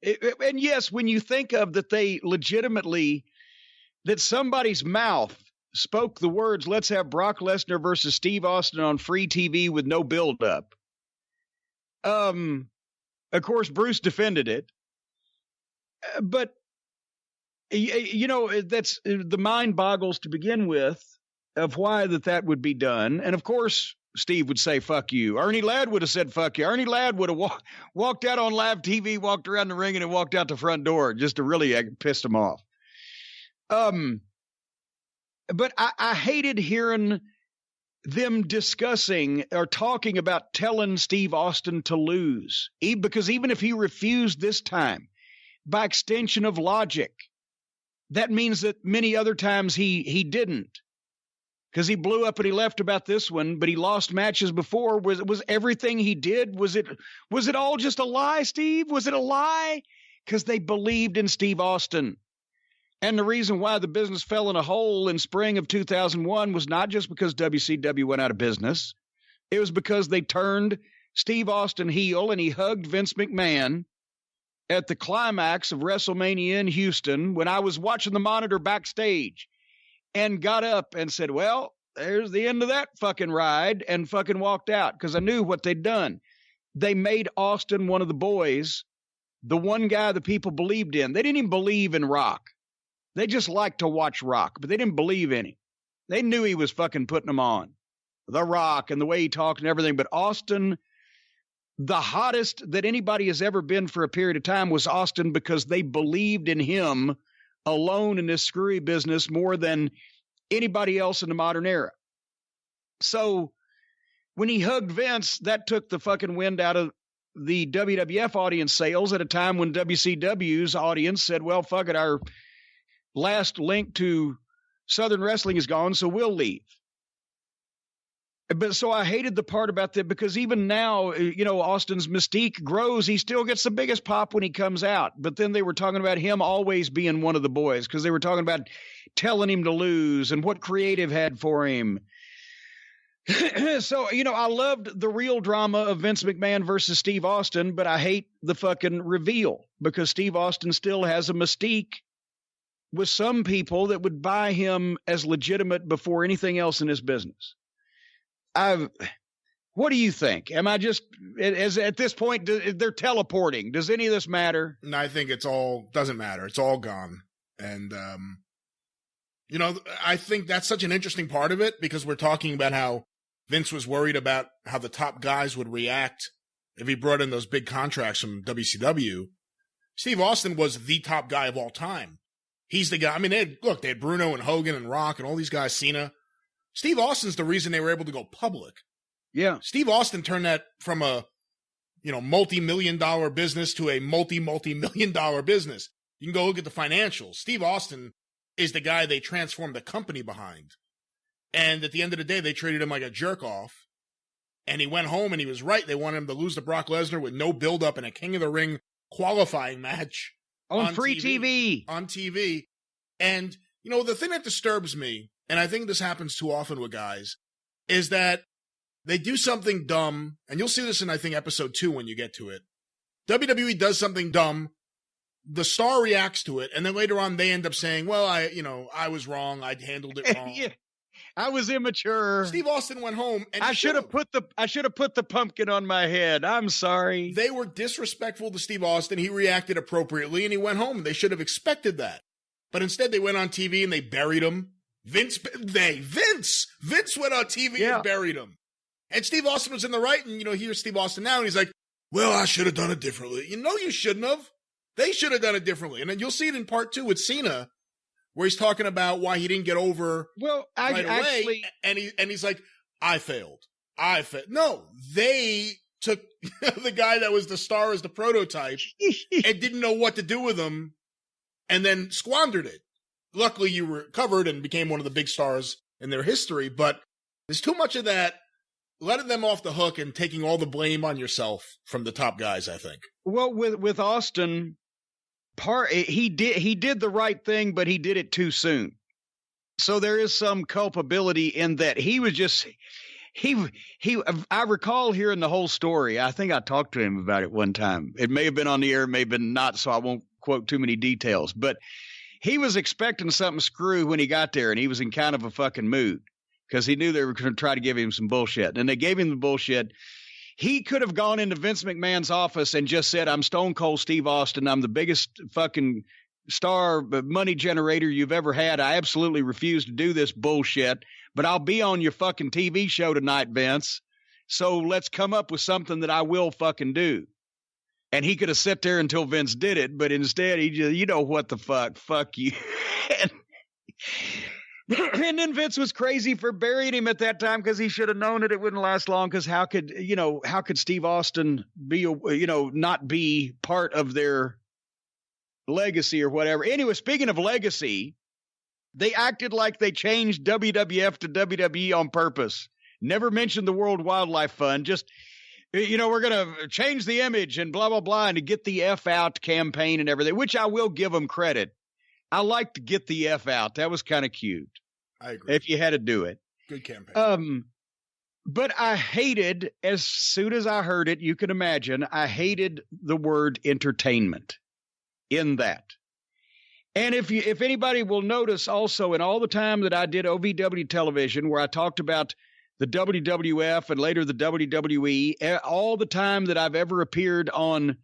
And yes, when you think of that, they legitimately, that somebody's mouth spoke the words, let's have Brock Lesnar versus Steve Austin on free TV with no buildup. Of course, Bruce defended it. But, that's the mind boggles to begin with of why that would be done. And of course, Steve would say, fuck you. Ernie Ladd would have said, fuck you. Ernie Ladd would have walked out on live TV, walked around the ring, and then walked out the front door just to really piss him off. But I hated hearing them discussing or talking about telling Steve Austin to lose, because even if he refused this time, by extension of logic, that means that many other times he didn't. Because he blew up and he left about this one, but he lost matches before. Was everything he did, was it all just a lie, Steve? Was it a lie? Because they believed in Steve Austin. And the reason why the business fell in a hole in spring of 2001 was not just because WCW went out of business. It was because they turned Steve Austin heel and he hugged Vince McMahon at the climax of WrestleMania in Houston when I was watching the monitor backstage. And got up and said, well, there's the end of that fucking ride, and fucking walked out because I knew what they'd done. They made Austin one of the boys, the one guy the people believed in. They didn't even believe in Rock. They just liked to watch Rock, but they didn't believe in him. They knew he was fucking putting them on. The Rock and the way he talked and everything. But Austin, the hottest that anybody has ever been for a period of time was Austin because they believed in him alone in this screwy business more than anybody else in the modern era. So when he hugged Vince, that took the fucking wind out of the WWF audience sales at a time when WCW's audience said, well, fuck it, our last link to Southern wrestling is gone, so we'll leave. But so I hated the part about that because even now, Austin's mystique grows. He still gets the biggest pop when he comes out. But then they were talking about him always being one of the boys because they were talking about telling him to lose and what creative had for him. So, I loved the real drama of Vince McMahon versus Steve Austin, but I hate the fucking reveal because Steve Austin still has a mystique with some people that would buy him as legitimate before anything else in his business. What do you think? Am I just, at this point, they're teleporting? Does any of this matter? No, I think doesn't matter. It's all gone. And, I think that's such an interesting part of it because we're talking about how Vince was worried about how the top guys would react if he brought in those big contracts from WCW. Steve Austin was the top guy of all time. He's the guy. I mean, they had Bruno and Hogan and Rock and all these guys, Cena. Steve Austin's the reason they were able to go public. Yeah. Steve Austin turned that from a, multi-million-dollar business to a multi-million-dollar business. You can go look at the financials. Steve Austin is the guy they transformed the company behind. And at the end of the day, they treated him like a jerk-off. And he went home and he was right. They wanted him to lose to Brock Lesnar with no build-up in a King of the Ring qualifying match. On free TV. On TV. And, the thing that disturbs me, and I think this happens too often with guys, is that they do something dumb, and you'll see this in, I think, episode 2 when you get to it. WWE does something dumb, the star reacts to it, and then later on they end up saying, well, I was wrong, I handled it wrong. Yeah, I was immature. Steve Austin went home, and I should have put the pumpkin on my head. I'm sorry. They were disrespectful to Steve Austin. He reacted appropriately, and he went home. They should have expected that. But instead, they went on TV and they buried him. Vince went on TV and buried him. And Steve Austin was in the right, and, here's Steve Austin now, and he's like, well, I should have done it differently. You shouldn't have. They should have done it differently. And then you'll see it in part 2 with Cena, where he's talking about why he didn't get over right away. And he's like, I failed. No, they took the guy that was the star as the prototype and didn't know what to do with him and then squandered it. Luckily, you recovered and became one of the big stars in their history, but there's too much of that letting them off the hook and taking all the blame on yourself from the top guys, I think. Well, with Austin, he did the right thing, but he did it too soon. So there is some culpability in that. I recall hearing the whole story. I think I talked to him about it one time. It may have been on the air, may have been not, so I won't quote too many details. But he was expecting something screw when he got there, and he was in kind of a fucking mood because he knew they were going to try to give him some bullshit. And they gave him the bullshit. He could have gone into Vince McMahon's office and just said, I'm Stone Cold Steve Austin. I'm the biggest fucking star money generator you've ever had. I absolutely refuse to do this bullshit, but I'll be on your fucking TV show tonight, Vince. So let's come up with something that I will fucking do. And he could have sat there until Vince did it, but instead he just, you know what the fuck you. And then Vince was crazy for burying him at that time because he should have known that it wouldn't last long. Because how could Steve Austin be, not be part of their legacy or whatever. Anyway, speaking of legacy, they acted like they changed WWF to WWE on purpose. Never mentioned the World Wildlife Fund. Just, we're going to change the image and blah, blah, blah, and to get the F out campaign and everything, which I will give them credit. I like to get the F out. That was kind of cute. I agree. If you had to do it. Good campaign. But I hated, as soon as I heard it, you can imagine, I hated the word entertainment in that. And if anybody will notice also in all the time that I did OVW television, where I talked about the WWF and later the WWE, all the time that I've ever appeared on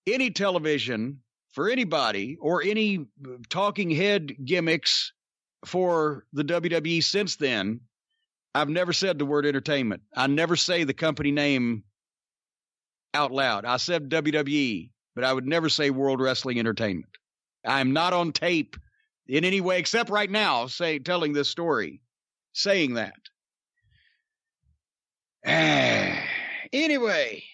any television for anybody or any talking head gimmicks for the WWE since then, I've never said the word entertainment. I never say the company name out loud. I said WWE, but I would never say World Wrestling Entertainment. I'm not on tape in any way, except right now, telling this story, saying that. Anyway,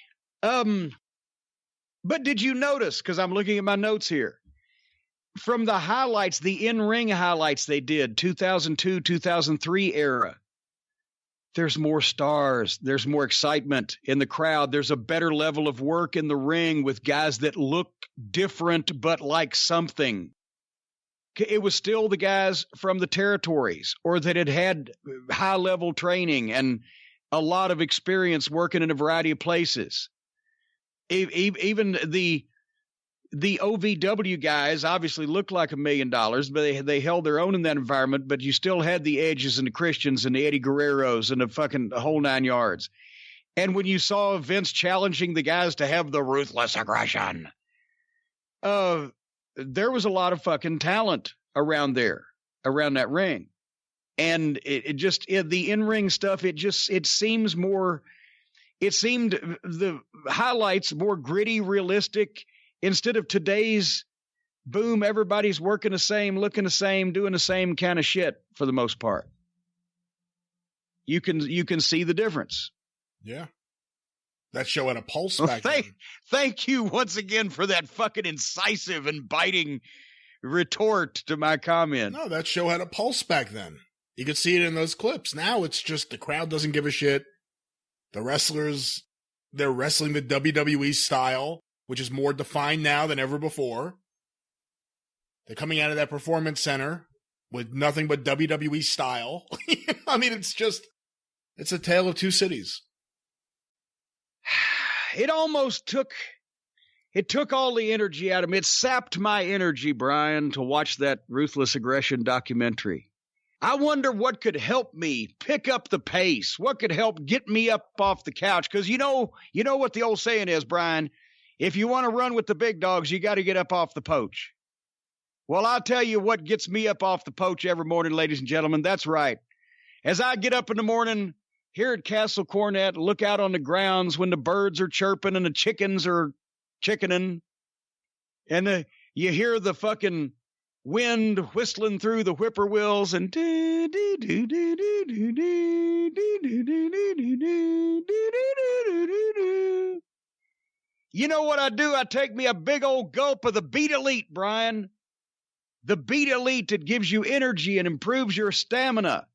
but did you notice, because I'm looking at my notes here, from the highlights, the in-ring highlights they did, 2002, 2003 era, there's more stars. There's more excitement in the crowd. There's a better level of work in the ring with guys that look different but like something. It was still the guys from the territories or that had high-level training and a lot of experience working in a variety of places. Even the OVW guys obviously looked like $1 million, but they held their own in that environment, but you still had the Edges and the Christians and the Eddie Guerreros and the whole 9 yards. And when you saw Vince challenging the guys to have the ruthless aggression, there was a lot of fucking talent around that ring. And the in-ring stuff, it seemed the highlights more gritty, realistic, instead of today's boom, everybody's working the same, looking the same, doing the same kind of shit for the most part. You can see the difference. Yeah. That show had a pulse back then. Thank you once again for that fucking incisive and biting retort to my comment. No, that show had a pulse back then. You could see it in those clips. Now it's just the crowd doesn't give a shit. The wrestlers, they're wrestling the WWE style, which is more defined now than ever before. They're coming out of that performance center with nothing but WWE style. I mean, it's a tale of two cities. It took all the energy out of me. It sapped my energy, Brian, to watch that Ruthless Aggression documentary. I wonder what could help me pick up the pace. What could help get me up off the couch? Because you know what the old saying is, Brian. If you want to run with the big dogs, you got to get up off the poach. Well, I'll tell you what gets me up off the poach every morning, ladies and gentlemen. That's right. As I get up in the morning here at Castle Cornette, look out on the grounds when the birds are chirping and the chickens are chickening, and you hear the fucking wind whistling through the whippoorwills and you know what I do? I take me a big old gulp of the Beat Elite, Brian. The Beat Elite, it gives you energy and improves your stamina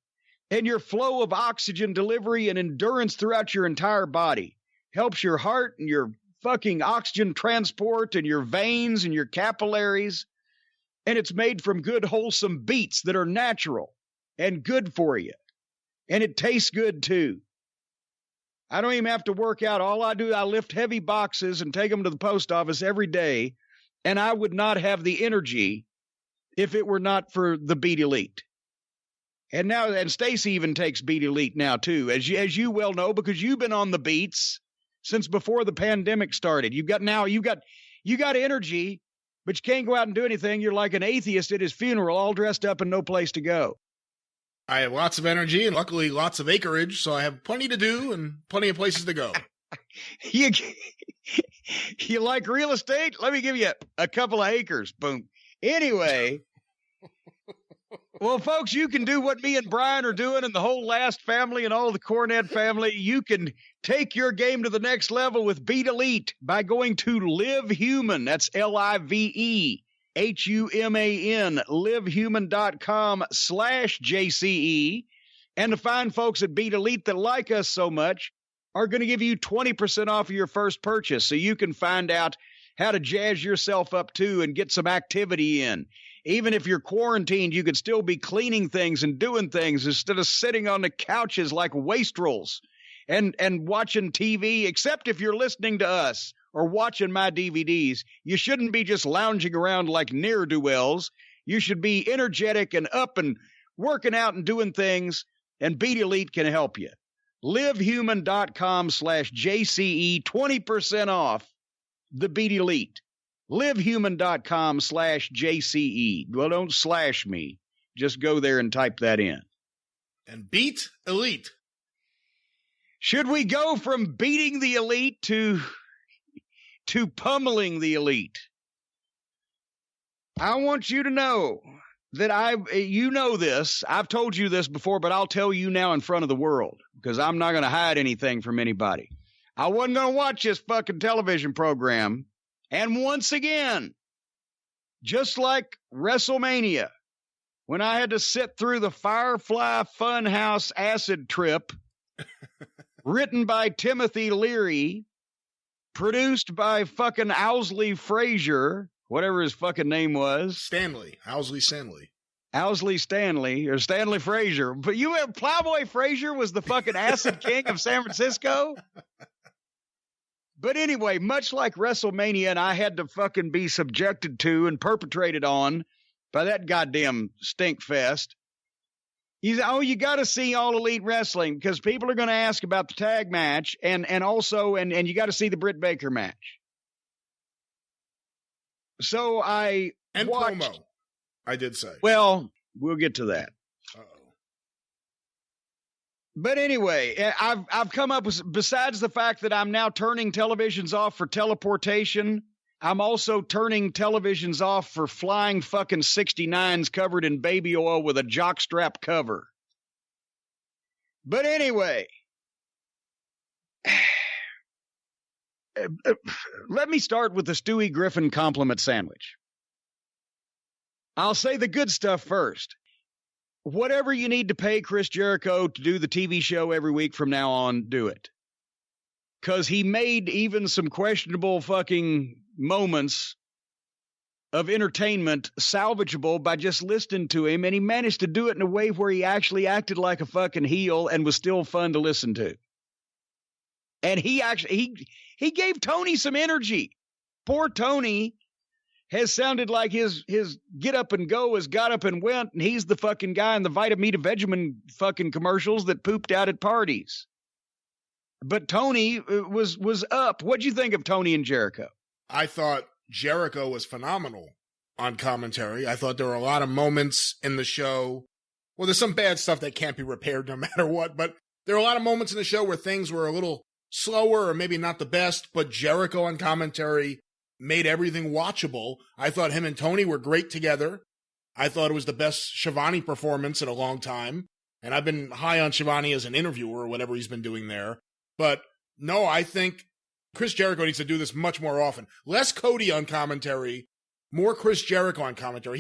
and your flow of oxygen delivery and endurance throughout your entire body. Helps your heart and your fucking oxygen transport and your veins and your capillaries. And it's made from good, wholesome beets that are natural and good for you. And it tastes good, too. I don't even have to work out. All I do, I lift heavy boxes and take them to the post office every day, and I would not have the energy if it were not for the Beat Elite. And now, and Stacy even takes Beat Elite now too, as you well know, because you've been on the beats since before the pandemic started. You got energy, but you can't go out and do anything. You're like an atheist at his funeral, all dressed up and no place to go. I have lots of energy and luckily lots of acreage, so I have plenty to do and plenty of places to go. You like real estate? Let me give you a couple of acres. Boom. Anyway, well, folks, you can do what me and Brian are doing and the whole Last family and all the Cornette family. You can take your game to the next level with Beat Elite by going to Live Human. That's LIVEHUMAN, livehuman.com/JCE. And to find folks at Beat Elite that like us so much are going to give you 20% off of your first purchase. So you can find out how to jazz yourself up too and get some activity in. Even if you're quarantined, you could still be cleaning things and doing things instead of sitting on the couches like wastrels and watching TV, except if you're listening to us or watching my DVDs. You shouldn't be just lounging around like ne'er-do-wells. You should be energetic and up and working out and doing things, and Beat Elite can help you. livehuman.com/JCE, 20% off the Beat Elite. livehuman.com/JCE. Well, don't slash me. Just go there and type that in. And Beat Elite. Should we go from beating the elite to pummeling the elite? I want you to know that you know this. I've told you this before, but I'll tell you now in front of the world because I'm not going to hide anything from anybody. I wasn't going to watch this fucking television program. And once again, just like WrestleMania, when I had to sit through the Firefly Funhouse acid trip, written by Timothy Leary, produced by fucking Owsley Frazier, whatever his fucking name was. Owsley Stanley. Owsley Stanley, or Stanley Frazier. But Plowboy Frazier was the fucking acid king of San Francisco? But anyway, much like WrestleMania, and I had to fucking be subjected to and perpetrated on by that goddamn stink fest. You got to see All Elite Wrestling because people are going to ask about the tag match and also you got to see the Britt Baker match. So I watched, promo, I did say. Well, we'll get to that. Uh-oh. But anyway, I've come up with, besides the fact that I'm now turning televisions off for teleportation, I'm also turning televisions off for flying fucking 69s covered in baby oil with a jockstrap cover. But anyway, let me start with the Stewie Griffin compliment sandwich. I'll say the good stuff first. Whatever you need to pay Chris Jericho to do the TV show every week from now on, do it. Because he made even some questionable fucking moments of entertainment salvageable by just listening to him, and he managed to do it in a way where he actually acted like a fucking heel and was still fun to listen to. And he gave Tony some energy. Poor Tony has sounded like his get up and go has got up and went, and he's the fucking guy in the Vitamita Vegemin fucking commercials that pooped out at parties. But Tony was up. What'd you think of Tony and Jericho? I thought Jericho was phenomenal on commentary. I thought there were a lot of moments in the show. Well, there's some bad stuff that can't be repaired no matter what, but there are a lot of moments in the show where things were a little slower or maybe not the best, but Jericho on commentary made everything watchable. I thought him and Tony were great together. I thought it was the best Shivani performance in a long time. And I've been high on Shivani as an interviewer or whatever he's been doing there. But no, I think Chris Jericho needs to do this much more often. Less Cody on commentary, more Chris Jericho on commentary.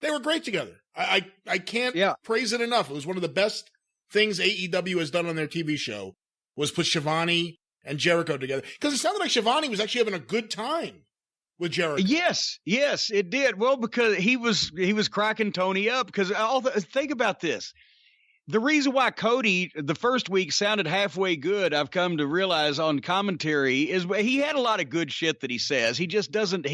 They were great together. I can't praise it enough. It was one of the best things AEW has done on their TV show was put Shivani and Jericho together. Because it sounded like Shivani was actually having a good time with Jericho. Yes, it did. Well, because he was cracking Tony up. Because think about this. The reason why Cody the first week sounded halfway good, I've come to realize on commentary, is he had a lot of good shit that he says. He just doesn't